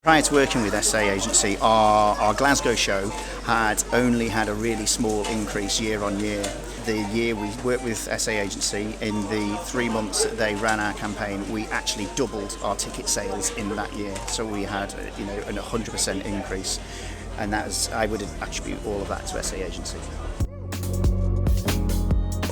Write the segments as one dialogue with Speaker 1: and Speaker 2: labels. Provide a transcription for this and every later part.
Speaker 1: Prior to working with SA Agency, our Glasgow show had only had a really small increase year on year. The year we worked with SA Agency, in the 3 months that they ran our campaign, we actually doubled our ticket sales in that year. So we had, an 100% increase, and I would attribute all of that to SA Agency.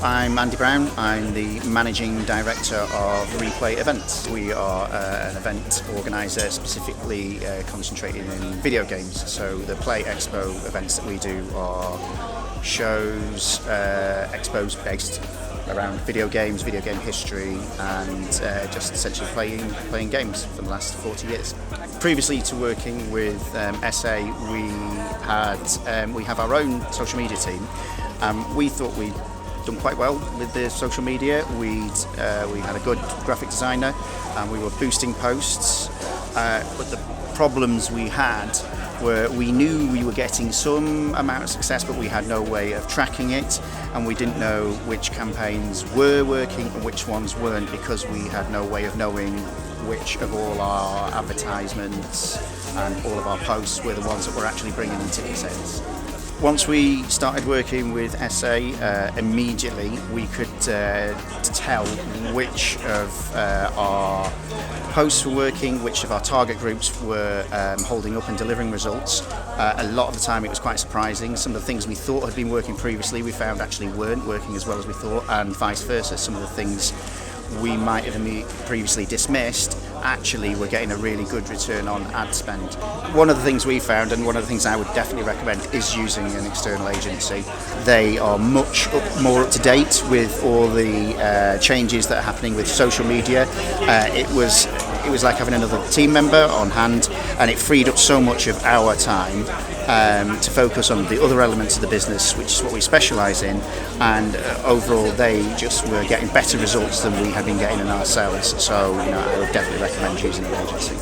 Speaker 1: I'm Andy Brown. I'm the Managing Director of Replay Events. We are an event organiser specifically concentrating in video games. So the Play Expo events that we do are shows, expos based around video games, video game history, and just essentially playing games for the last 40 years. Previously to working with SA, we have our own social media team. We thought we'd done quite well with the social media. We had a good graphic designer, and we were boosting posts. But the problems we had were we knew we were getting some amount of success, but we had no way of tracking it, and we didn't know which campaigns were working and which ones weren't, because we had no way of knowing which of all our advertisements and all of our posts were the ones that were actually bringing in ticket sales. Once we started working with SA, immediately we could tell which of our posts were working, which of our target groups were holding up and delivering results. A lot of the time it was quite surprising. Some of the things we thought had been working previously, we found actually weren't working as well as we thought, and vice versa. Some of the things we might have previously dismissed actually we're getting a really good return on ad spend. One of the things we found, and one of the things I would definitely recommend, is using an external agency. They are much more up to date with all the changes that are happening with social media. It was like having another team member on hand, and it freed up so much of our time to focus on the other elements of the business, which is what we specialise in, and overall they just were getting better results than we had been getting in ourselves. So I would definitely recommend using an agency.